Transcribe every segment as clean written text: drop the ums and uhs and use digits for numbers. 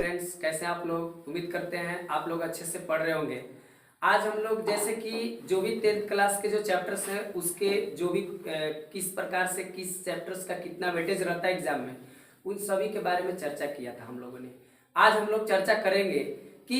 Friends, कैसे हैं आप लोग। उम्मीद करते हैं आप लोग अच्छे से पढ़ रहे होंगे। आज हम लोग जैसे कि जो भी 10th क्लास के जो चैप्टर्स हैं उसके जो भी किस प्रकार से किस चैप्टर्स का कितना वेटेज रहता है एग्जाम में, उन सभी के बारे में चर्चा किया था हम लोगों ने। आज हम लोग चर्चा करेंगे कि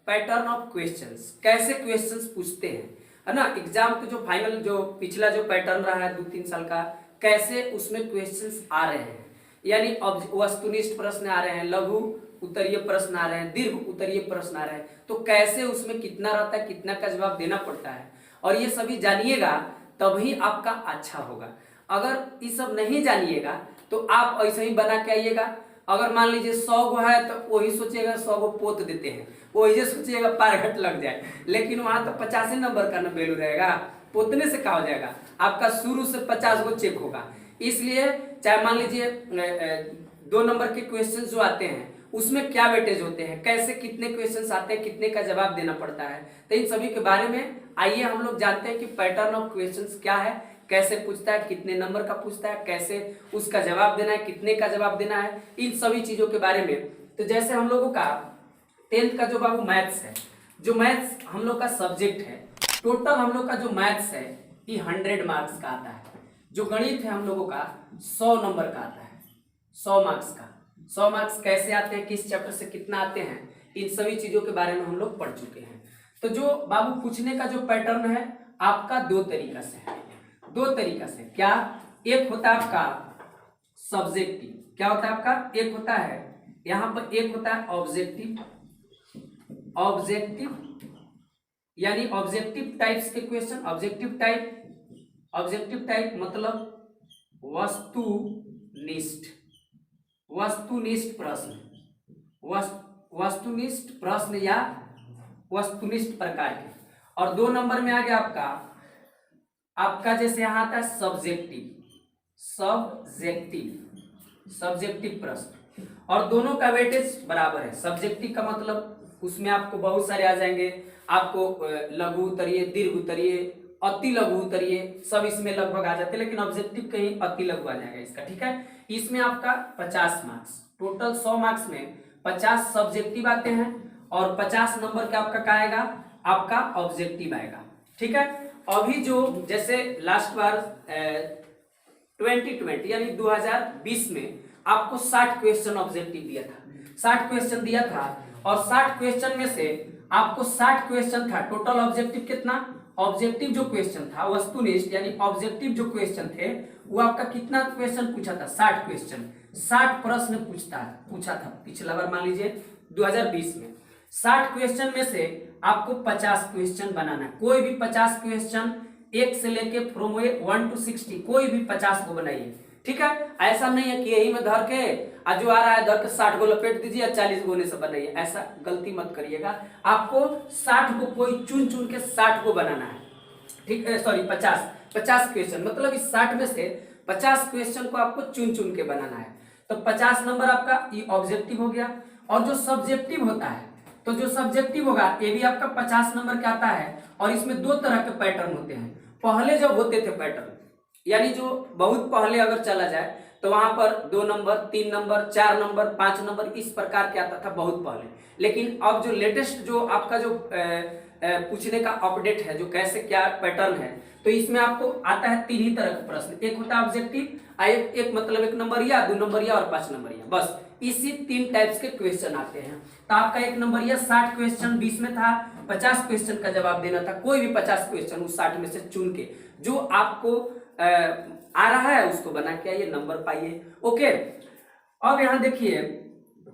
पैटर्न ऑफ क्वेश्चंस, कैसे क्वेश्चंस पूछते हैं, है ना। एग्जाम के जो फाइनल जो पिछला जो पैटर्न रहा है 2-3 साल का, कैसे उसमें क्वेश्चंस आ रहे हैं, यानी वस्तुनिष्ठ प्रश्न आ रहे हैं, लघु उत्तरीय प्रश्न आ रहे हैं, दीर्घ उत्तरीय प्रश्न आ रहे हैं, तो कैसे उसमें कितना रहता है, कितना का जवाब देना पड़ता है, और ये सभी जानिएगा तभी आपका अच्छा होगा। अगर ये सब नहीं जानिएगा तो आप ऐसे ही बना के आइएगा। अगर मान लीजिए 100 गो है तो वही सोचिएगा 100 गो पोत देते हैं, वही सोचिएगा पारघट लग जाए, लेकिन वहां तो 85 नंबर का न वैल्यू रहेगा, पोतने से क्या हो जाएगा, आपका शुरू से 50 गो चेक होगा। इसलिए चाहे मान लीजिए 2 नंबर के क्वेश्चन जो आते हैं उसमें क्या वेटेज होते हैं, कैसे कितने क्वेश्चंस आते हैं, कितने का जवाब देना पड़ता है, तो इन सभी के बारे में आइए हम लोग जानते हैं कि पैटर्न ऑफ क्वेश्चंस क्या है, कैसे पूछता है, कितने नंबर का पूछता है, कैसे उसका जवाब देना है, कितने का जवाब देना है, इन सभी चीजों के बारे में। तो जैसे हम लोगों का 10th का जो बाबू मैथ्स है, जो मैथ्स हम लोग का सब्जेक्ट है, टोटल हम लोग का जो मैथ्स है ये 100 मार्क्स का आता है। जो गणित है हम लोगों का 100 नंबर का आता है, 100 मार्क्स का। 100 मार्क्स कैसे आते हैं, किस चैप्टर से कितना आते हैं, इन सभी चीजों के बारे में हम लोग पढ़ चुके हैं। तो जो बाबू पूछने का जो पैटर्न है आपका 2 तरीका से है, 2 तरीका से। क्या, एक होता है आपका सब्जेक्टिव, क्या होता है आपका, एक होता है यहां पर, एक होता है ऑब्जेक्टिव। ऑब्जेक्टिव यानी ऑब्जेक्टिव टाइप्स के क्वेश्चन, ऑब्जेक्टिव टाइप मतलब वस्तुनिष्ठ, वस्तुनिष्ठ प्रश्न, वस्तुनिष्ठ प्रश्न या वस्तुनिष्ठ प्रकार के। और 2 नंबर में आ गया आपका जैसे यहां आता है सब्जेक्टिव प्रश्न, और दोनों का वेटेज बराबर है। सब्जेक्टिव का मतलब उसमें आपको बहुत सारे आ जाएंगे, आपको लघु उत्तरीय, दीर्घ उत्तरीय, अति लघु उत्तरीय, सब इसमें लगभग आ जाते हैं, लेकिन ऑब्जेक्टिव कहीं अति लघु आ जाएगा इसका, ठीक है। इसमें आपका 50 मार्क्स, टोटल 100 मार्क्स में 50 सब्जेक्टिव आते हैं और 50 नंबर का आपका क्या आएगा, आपका ऑब्जेक्टिव आएगा, ठीक है। अभी जो जैसे लास्ट बार 2020 यानी 2020 में आपको 60 क्वेश्चन ऑब्जेक्टिव दिया था, 60 क्वेश्चन दिया था, और 60 क्वेश्चन में से आपको 60 क्वेश्चन था, टोटल ऑब्जेक्टिव कितना, ऑब्जेक्टिव जो क्वेश्चन था वस्तुनिष्ठ यानी ऑब्जेक्टिव जो क्वेश्चन थे वो आपका कितना क्वेश्चन पूछा था, 60 क्वेश्चन, 60 प्रश्न पूछा था पिछला बार, मान लीजिए 2020 में। 60 क्वेश्चन में से आपको 50 क्वेश्चन बनाना है, कोई भी 50 क्वेश्चन, 1 से लेके फ्रॉम 1 to 60 कोई भी 50 को बनाइए, ठीक है। ऐसा नहीं है कि यही में धर के जो आ रहा है धर के 60 को लपेट दीजिए, 40 गोने से बनाइए, ऐसा गलती मत करिएगा। आपको 60 को कोई चुन के 60 को बनाना है, ठीक है, सॉरी 50 क्वेश्चन, मतलब इस 60 में से 50 क्वेश्चन को आपको चुन के बनाना है। तो 50 नंबर आपका ये ऑब्जेक्टिव हो गया। और जो सब्जेक्टिव होता है, तो जो सब्जेक्टिव होगा ये भी आपका 50 नंबर का आता है, और इसमें 2 तरह के पैटर्न होते हैं। पहले जब होते थे पैटर्न, यानी जो बहुत पहले अगर चला जाए तो वहां पर 2 नंबर, 3 नंबर, 4 नंबर, 5 नंबर, इस प्रकार के आता था बहुत पहले। लेकिन अब जो लेटेस्ट जो आपका जो पूछने का अपडेट है, जो कैसे क्या पैटर्न है, तो इसमें आपको आता है 3 ही तरह के प्रश्न। एक होता है ऑब्जेक्टिव, एक मतलब 1 नंबरिया, 2 नंबरिया और 5 नंबरिया, बस इसी 3 टाइप्स के क्वेश्चन आते हैं। तो आपका 1 नंबरिया 60 क्वेश्चन 20 में था, 50 क्वेश्चन का जवाब देना था, कोई भी 50 क्वेश्चन उस 60 में से चुन के जो आपको आ रहा है उसको बना के आइए, नंबर पाइए, ओके। अब यहाँ देखिए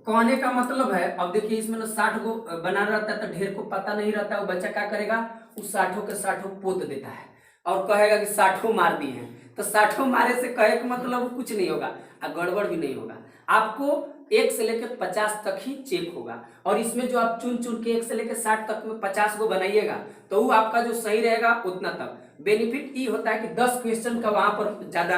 कहने का मतलब है, अब देखिए इसमें ना 60 को बना रहता है तो ढेर को पता नहीं रहता है, वो बच्चा क्या करेगा, उस 60 के 60 पोत देता है और कहेगा कि 60 मार दी है। तो 60 मारे से कहे का मतलब कुछ नहीं होगा, गड़बड़ भी नहीं होगा। आपको 1 से लेकर 50 तक ही चेक होगा, और इसमें जो आप चुन के 1 से लेकर 60 तक में 50 को बनाइएगा तो वो आपका जो सही रहेगा उतना तक। बेनिफिट ये होता है कि 10 क्वेश्चन का वहां पर ज्यादा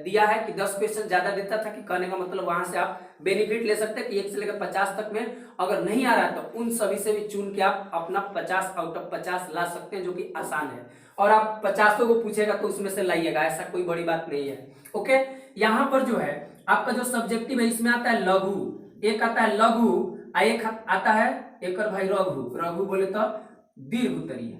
दिया है, कि 10 क्वेश्चन ज्यादा देता था, कि कहने का मतलब वहां से आप बेनिफिट ले सकते हैं कि 1 से लेकर 50 तक में अगर नहीं आ रहा तो उन सभी से भी चुन के आप अपना 50 आउट ऑफ 50 ला सकते हैं, जो कि आसान है। और आप 50 को पूछेगा तो उसमें से लाइएगा, ऐसा कोई बड़ी बात नहीं है, ओके। यहाँ पर जो है आपका जो सब्जेक्टिव है इसमें आता है लघु, एक आता है लघु, एक आता है एक और भाई रघु। रघु बोले तो दीर्घ उत्तरीय,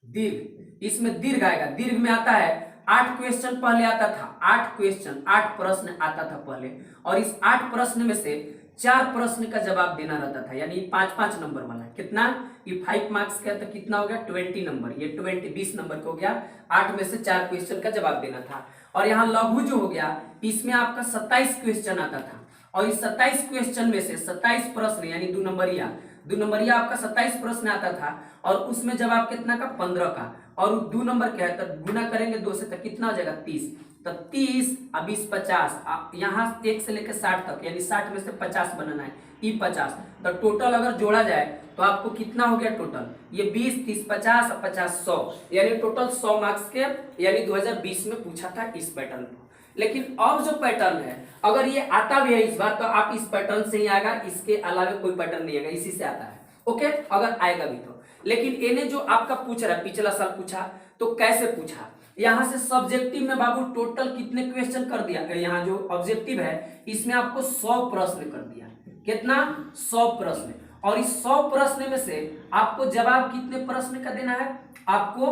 दीर्घ, इसमें दीर्घ आएगा। दीर्घ में आता है 8 क्वेश्चन पहले आता था, 8 क्वेश्चन, 8 प्रश्न आता था पहले, और इस 8 प्रश्न में से 4 प्रश्न का जवाब देना रहता था, यानी 5-5 नंबर वाला। कितना? ये 5 मार्क्स का, तो कितना हो गया 20 नंबर, ये 20 नंबर का हो गया। 8 में से 4 क्वेश्चन का जवाब देना था। और यहाँ लघु जो हो गया, इसमें आपका 27 क्वेश्चन आता था, और इस 27 क्वेश्चन में से 27 प्रश्न यानी 2 नंबरिया आपका 27 प्रश्न आता था, और उसमें जवाब कितना का 15 का, और 2 नंबर क्या है तो गुना करेंगे 2 से, तो कितना हो जाएगा 30। तो 30 और 20 50, यहाँ 1 से लेकर 60 तक, यानी 60 में से 50 बनाना है, ई 50। तो टोटल अगर जोड़ा जाए तो आपको कितना हो गया टोटल, ये 20 30 50 और 50 100, यानी टोटल 100 मार्क्स के, यानी 2020 में पूछा था इस पैटर्न को। लेकिन अब जो पैटर्न है, अगर ये आता भी है इस बार, तो आप इस पैटर्न से ही आएगा, इसके अलावा कोई पैटर्न नहीं आएगा, इसी से आता है। ओके, अगर आएगा भी तो। लेकिन इन्हें जो आपका पूछ रहा है, पिछला साल पूछा तो कैसे पूछा, यहां से सब्जेक्टिव में बाबू टोटल कितने क्वेश्चन कर दिया, यहाँ जो ऑब्जेक्टिव है इसमें आपको 100 प्रश्न कर दिया। कितना? 100 प्रश्न। और इस 100 प्रश्न में से आपको जवाब कितने प्रश्न का देना है? आपको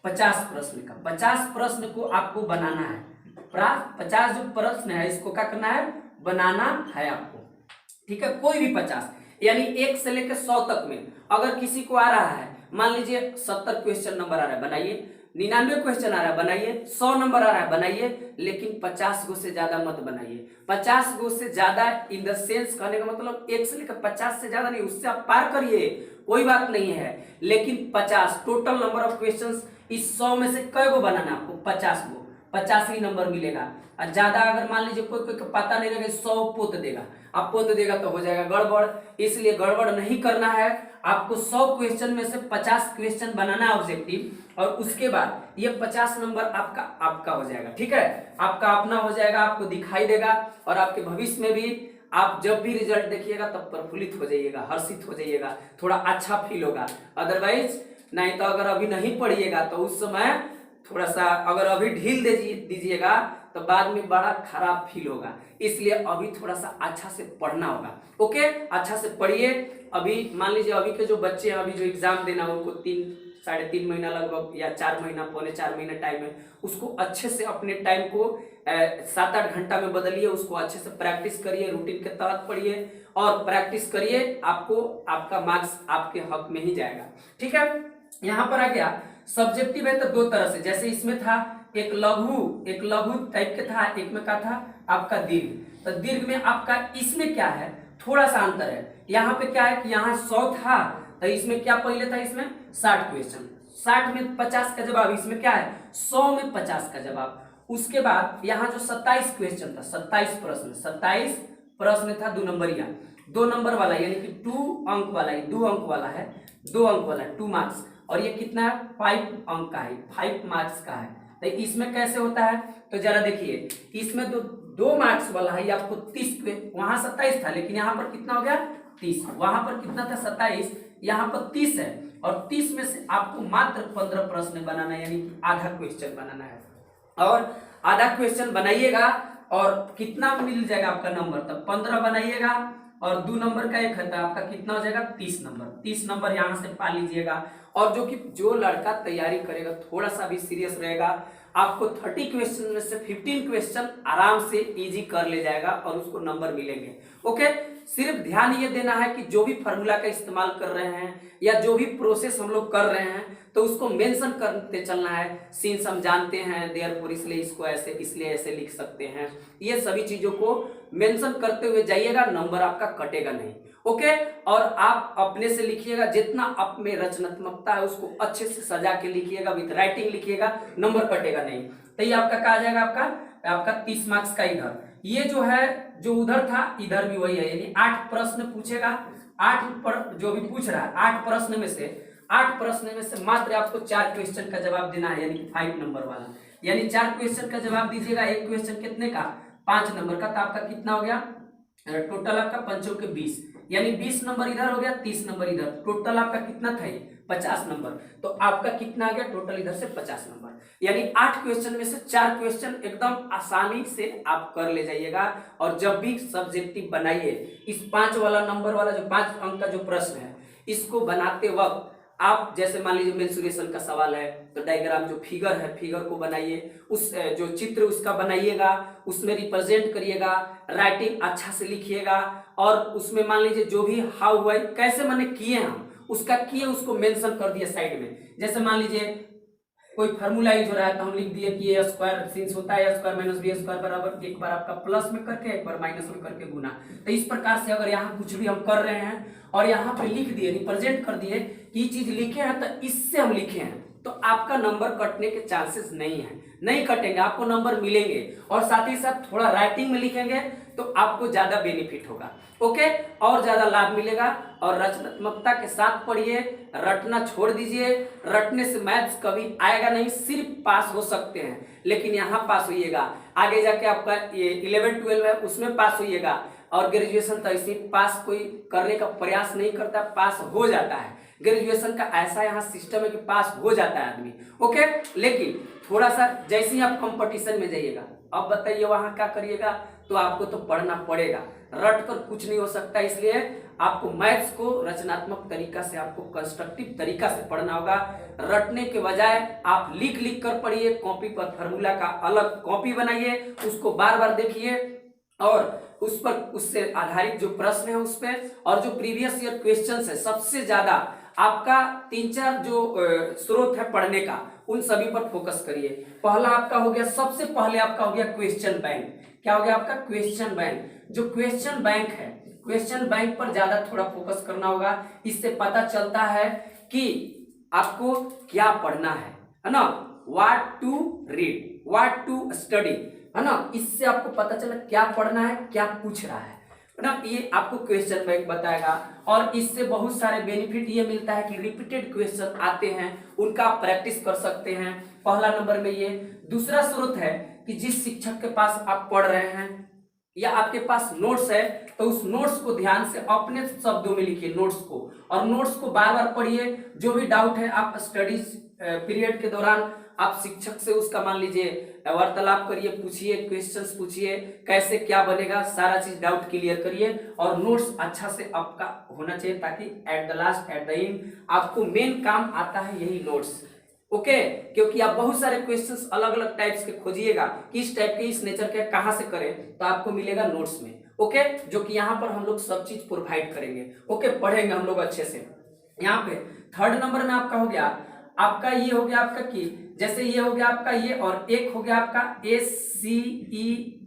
50 प्रश्न का। 50 प्रश्न को आपको बनाना है। 50 जो प्रश्न है इसको क्या करना है? बनाना है आपको। ठीक है, कोई भी 50, यानी 1 से लेकर 100 तक में अगर किसी को आ रहा है, मान लीजिए 70 क्वेश्चन नंबर आ रहा है, बनाइए। 99 क्वेश्चन आ रहा है, बनाइए। 100 नंबर आ रहा है, बनाइए। लेकिन 50 गो से ज्यादा मत बनाइए। 50 गो से ज्यादा इन द सेंस कहने का मतलब 1 से लेकर 50 से ज्यादा नहीं, उससे आप पार करिए, कोई बात नहीं है। लेकिन 50 टोटल नंबर ऑफ क्वेश्चन, इस 100 में से कई गो बनाना है आपको? 50 गो, 50 ही नंबर मिलेगा। और ज्यादा अगर मान लीजिए कोई पता नहीं लगे 100 पोत देगा, आप पोत देगा तो हो जाएगा गड़बड़। इसलिए गड़बड़ नहीं करना है आपको। 100 क्वेश्चन में से 50 क्वेश्चन बनाना है ऑब्जेक्टिव, और उसके बाद ये 50 नंबर आपका हो जाएगा। ठीक है, आपका अपना हो जाएगा, आपको दिखाई देगा, और आपके भविष्य में भी आप जब भी रिजल्ट देखिएगा तब प्रफुल्लित हो जाइएगा, हर्षित हो जाइएगा, थोड़ा अच्छा फील होगा। अदरवाइज नहीं तो अगर अभी नहीं पढ़िएगा तो उस समय थोड़ा सा, अगर अभी ढील दीजिएगा तो बाद में बड़ा खराब फील होगा। इसलिए अभी थोड़ा सा अच्छा से पढ़ना होगा। ओके, अच्छा से पढ़िए। अभी मान लीजिए अभी के जो बच्चे हैं, अभी जो एग्जाम देना उनको 3-3.5 महीना लगभग, या 4 महीना, पौने 4 महीना टाइम है, उसको अच्छे से अपने टाइम को 7-8 घंटा में बदलिए, उसको अच्छे से प्रैक्टिस करिए, रूटीन के तहत पढ़िए और प्रैक्टिस करिए। आपको आपका मार्क्स आपके हक में ही जाएगा। ठीक है, यहाँ पर आ गया सब्जेक्टिव है तो 2 तरह से, जैसे इसमें था एक लघु टाइप के था, एक में क्या था आपका दीर्घ। तो दीर्घ में आपका इसमें क्या है, थोड़ा सा अंतर है। यहाँ पे क्या है कि यहाँ 100 था, तो इसमें क्या पहले था, इसमें 60 क्वेश्चन, 60 में 50 का जवाब, इसमें क्या है 100 में 50 का जवाब। उसके बाद यहाँ जो 27 क्वेश्चन था, 27 प्रश्न था 2 नंबरिया, 2 नंबर वाला, यानी कि 2 अंक वाला, 2 अंक वाला है, 2 अंक वाला 2 मार्क्स, और ये कितना है 5 अंक का है, 5 मार्क्स का है। तो इसमें कैसे होता है, तो जरा देखिए, इसमें 2 मार्क्स वाला है, आपको 30, वहां 27 था, लेकिन यहाँ पर कितना हो गया 30, वहां पर कितना था 27, यहाँ पर 30 है, और 30 में से आपको मात्र 15 प्रश्न बनाना है, यानी कि आधा क्वेश्चन बनाना है। और आधा क्वेश्चन बनाइएगा और कितना मिल जाएगा आपका नंबर, तब 15 बनाइएगा, और 2 नंबर का एक है तो आपका कितना हो जाएगा 30 नंबर। 30 नंबर यहाँ से पा लीजिएगा। और जो लड़का तैयारी करेगा, थोड़ा सा भी सीरियस रहेगा, आपको 30 क्वेश्चन में से 15 क्वेश्चन आराम से इजी कर ले जाएगा और उसको नंबर मिलेंगे। ओके, सिर्फ ध्यान ये देना है कि जो भी फार्मूला का इस्तेमाल कर रहे हैं या जो भी प्रोसेस हम लोग कर रहे हैं, तो उसको मेंशन करते चलना है। सिंस हम जानते हैं देयरफॉर, इसलिए इसको ऐसे, इसलिए ऐसे लिख सकते हैं, ये सभी चीजों को मेंशन करते हुए जाइएगा, नंबर आपका कटेगा नहीं। ओके, और आप अपने से लिखिएगा, जितना आप में रचनात्मकता है उसको अच्छे से सजा के लिखिएगा, विद राइटिंग लिखिएगा, नंबर कटेगा नहीं। तो ये आपका कहा जाएगा आपका 30 मार्क्स का। इधर ये जो है, जो उधर था इधर भी वही है, यानी 8 प्रश्न पूछेगा, 8 जो भी पूछ रहा है 8 प्रश्न में से मात्र आपको 4 क्वेश्चन का जवाब देना है, यानी कि 5 नंबर वाला, यानी 4 क्वेश्चन का जवाब दीजिएगा। एक क्वेश्चन कितने का, 5 नंबर का, तो आपका कितना हो गया टोटल, आपका 5 के 20, यानी 20 नंबर इधर हो गया, 30 नंबर इधर, टोटल आपका कितना था 50 नंबर, तो आपका कितना आ गया टोटल इधर से 50 नंबर। यानी 8 क्वेश्चन में से 4 क्वेश्चन एकदम आसानी से आप कर ले जाइएगा। और जब भी सब्जेक्टिव बनाइए, इस 5 वाला नंबर वाला जो 5 अंक का जो प्रश्न है, इसको बनाते वक्त आप जैसे मान लीजिए मेंसुरेशन का सवाल है तो डायग्राम जो फिगर है, फिगर को बनाइए, उस जो चित्र उसका बनाइएगा, उसमें रिप्रेजेंट करिएगा, राइटिंग अच्छा से लिखिएगा, और उसमें मान लीजिए जो भी हाउ हुआ कैसे मैंने किए हम उसका किए उसको मेंशन कर दिया साइड में। जैसे मान लीजिए कोई फार्मूला यूज हो रहा है तो हम लिख दिए कि ए स्क्वायर सिंस होता है ए स्क्वायर माइनस बी स्क्वायर बराबर, एक बार आपका प्लस में करके एक बार माइनस में करके गुना। तो इस प्रकार से अगर यहाँ कुछ भी हम कर रहे हैं और यहाँ पे लिख दिए, रिप्रेजेंट कर दिए कि ये चीज लिखे हैं तो इससे हम लिखे हैं, तो आपका नंबर कटने के चांसेस नहीं है, नहीं कटेंगे, आपको नंबर मिलेंगे। और साथ ही साथ थोड़ा राइटिंग में लिखेंगे तो आपको ज्यादा बेनिफिट होगा, ओके, और ज्यादा लाभ मिलेगा। और रचनात्मकता के साथ पढ़िए, रटना छोड़ दीजिए। रटने से मैथ्स कभी आएगा नहीं, सिर्फ पास हो सकते हैं, लेकिन यहाँ पास होइएगा, आगे जाके आपका ये 11-12 है उसमें पास होइएगा। और ग्रेजुएशन तो ऐसे पास कोई करने का प्रयास नहीं करता, पास हो जाता है। ग्रेजुएशन का ऐसा यहाँ सिस्टम है कि पास हो जाता है आदमी, ओके। लेकिन थोड़ा सा जैसे ही आप कंपटीशन में जाइएगा, अब बताइए वहां क्या करिएगा, तो आपको तो पढ़ना पड़ेगा, रट कर कुछ नहीं हो सकता। इसलिए आपको मैथ्स को रचनात्मक तरीका से, आपको कंस्ट्रक्टिव तरीका से पढ़ना होगा। रटने के बजाय आप लिख लिख कर पढ़िए, कॉपी पर फार्मूला का अलग कॉपी बनाइए, उसको बार बार देखिए और उस पर उससे आधारित जो प्रश्न है उस पर, और जो प्रीवियस ईयर क्वेश्चंस है, सबसे ज्यादा आपका 3-4 जो स्रोत है पढ़ने का, उन सभी पर फोकस करिए। पहला आपका हो गया, सबसे पहले आपका हो गया क्वेश्चन बैंक। क्या हो गया आपका क्वेश्चन बैंक। जो क्वेश्चन बैंक है, क्वेश्चन बैंक पर ज्यादा थोड़ा फोकस करना होगा। इससे पता चलता है कि आपको क्या पढ़ना है ना, what to read, what to study, है ना। इससे आपको पता चला क्या पढ़ना है, क्या पूछ रहा है ना। ये आपको क्वेश्चन बैंक बताएगा। और इससे बहुत सारे बेनिफिट ये मिलता है कि रिपीटेड क्वेश्चन आते हैं, उनका आप प्रैक्टिस कर सकते हैं। पहला नंबर में ये। दूसरा स्रोत है कि जिस शिक्षक के पास आप पढ़ रहे हैं या आपके पास नोट्स है, तो उस नोट्स को ध्यान से अपने शब्दों में लिखिए नोट्स को, और नोट्स को बार बार पढ़िए। जो भी डाउट है आप स्टडीज पीरियड के दौरान आप शिक्षक से उसका मान लीजिए वार्तालाप करिए, पूछिए, क्वेश्चंस पूछिए, कैसे क्या बनेगा, सारा चीज डाउट क्लियर करिए। और नोट्स अच्छा से आपका होना चाहिए ताकि at the last, at the end आपको मेन काम आता है यही नोट्स, ओके। क्योंकि आप बहुत सारे क्वेश्चंस अलग अलग टाइप्स के खोजिएगा, किस टाइप के, इस नेचर के, कहां से करें, तो आपको मिलेगा नोट्स में, ओके। जो कि यहाँ पर हम लोग सब चीज प्रोवाइड करेंगे, ओके, पढ़ेंगे हम लोग अच्छे से। यहाँ पे थर्ड नंबर में आपका हो गया, आपका ये हो गया आपका कि जैसे ये हो गया आपका ये, और एक हो गया आपका SCERT,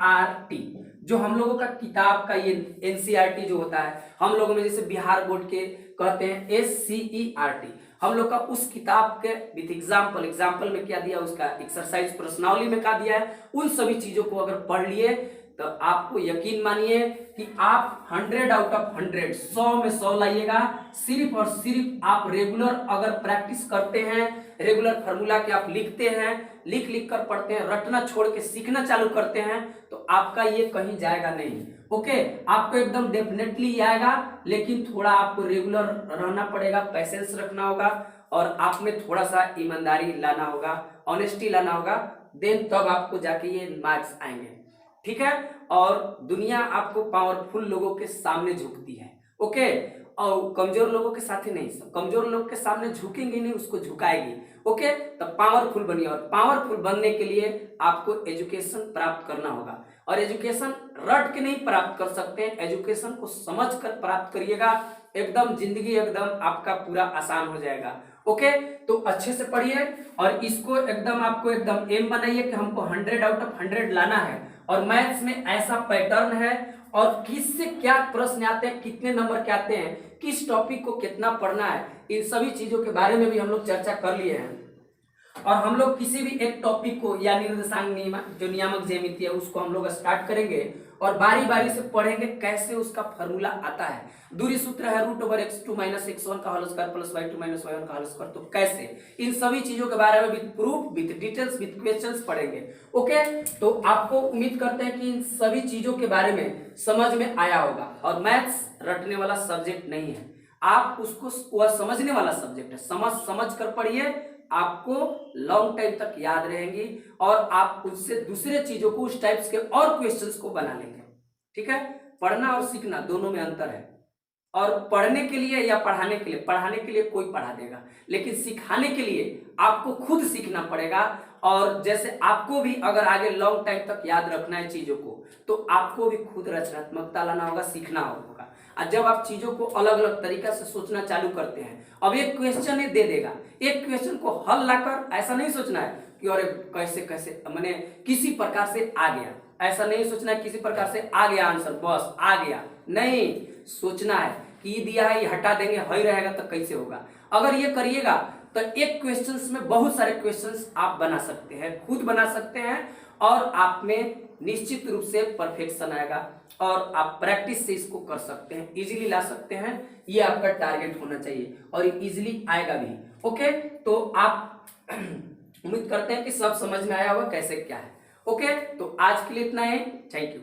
जो हम लोगों का किताब का ये NCERT जो होता है, हम लोगों में जैसे बिहार बोर्ड के कहते हैं SCERT, हम लोग का उस किताब के विथ एग्जाम्पल में क्या दिया, उसका एक्सरसाइज प्रश्नावली में क्या दिया है, उन सभी चीजों को अगर पढ़ लिए तो आपको यकीन मानिए कि आप 100 आउट ऑफ 100, 100 में 100 लाइएगा। सिर्फ और सिर्फ आप रेगुलर अगर प्रैक्टिस करते हैं, रेगुलर फार्मूला के आप लिखते हैं, लिख लिख कर पढ़ते हैं, रटना छोड़ के सीखना चालू करते हैं, तो आपका ये कहीं जाएगा नहीं, ओके। आपको एकदम डेफिनेटली आएगा, लेकिन थोड़ा आपको रेगुलर रहना पड़ेगा, पैसेंस रखना होगा, और आप में थोड़ा सा ईमानदारी लाना होगा, ऑनेस्टी लाना होगा, देन तब आपको जाके ये मार्क्स आएंगे, ठीक है। और दुनिया आपको पावरफुल लोगों के सामने झुकती है, ओके, और कमजोर लोगों के साथ ही नहीं, सब कमजोर लोगों के सामने झुकेंगे नहीं, उसको झुकाएगी, ओके। तो पावरफुल बनिए, और पावरफुल बनने के लिए आपको एजुकेशन प्राप्त करना होगा। और एजुकेशन रट के नहीं प्राप्त कर सकते हैं, एजुकेशन को समझ कर प्राप्त करिएगा, एकदम जिंदगी एकदम आपका पूरा आसान हो जाएगा, ओके। तो अच्छे से पढ़िए, और इसको एकदम आपको एकदम एम बनाइए कि हमको 100 आउट ऑफ 100 लाना है। और मैथ्स में ऐसा पैटर्न है, और किससे क्या प्रश्न आते हैं, कितने नंबर के आते हैं, किस टॉपिक को कितना पढ़ना है, इन सभी चीजों के बारे में भी हम लोग चर्चा कर लिए हैं। और हम लोग किसी भी एक टॉपिक को या निर्देशांक जो नियामक ज्यामिति है उसको हम लोग स्टार्ट करेंगे, और बारी बारी से पढ़ेंगे कैसे उसका फॉर्मूला आता है। दूरी सूत्र है √(x2 - x1) का whole square plus y2 - y1 का होल स्क्वायर, तो कैसे, इन सभी चीजों के बारे में with proof, with details, with questions पढ़ेंगे, ओके। तो आपको उम्मीद करते हैं कि इन सभी चीजों के बारे में समझ में आया होगा। और मैथ्स रटने वाला सब्जेक्ट नहीं है, आप उसको, वह समझने वाला सब्जेक्ट है, समझ कर पढ़िए, आपको लॉन्ग टाइम तक याद रहेंगी और आप उससे दूसरे चीजों को, उस टाइप्स के और क्वेश्चंस को बना लेंगे। ठीक है, पढ़ना और सीखना दोनों में अंतर है। और पढ़ने के लिए या पढ़ाने के लिए कोई पढ़ा देगा, लेकिन सिखाने के लिए आपको खुद सीखना पड़ेगा। और जैसे आपको भी अगर आगे लॉन्ग टाइम तक याद रखना है चीजों को, तो आपको भी खुद रचनात्मकता लाना होगा, सीखना होगा। और जब आप चीजों को अलग अलग तरीका से सोचना चालू करते हैं, अब एक क्वेश्चन दे देगा, एक क्वेश्चन को हल लाकर ऐसा नहीं सोचना है कि अरे कैसे कैसे मैंने किसी प्रकार से आ गया, ऐसा नहीं सोचना है किसी प्रकार से आ गया आंसर, बस आ गया, नहीं सोचना है कि ये दिया है, ये हटा देंगे, हई रहेगा तो कैसे होगा। अगर ये करिएगा तो एक क्वेश्चंस में बहुत सारे क्वेश्चंस आप बना सकते हैं, खुद बना सकते हैं, और आप में निश्चित रूप से परफेक्शन आएगा और आप प्रैक्टिस से इसको कर सकते हैं, इजीली ला सकते हैं। ये आपका टारगेट होना चाहिए और इजीली आएगा भी। ओके, तो आप उम्मीद करते हैं कि सब समझ में आया होगा कैसे क्या है। ओके, तो आज के लिए इतना ही, थैंक यू।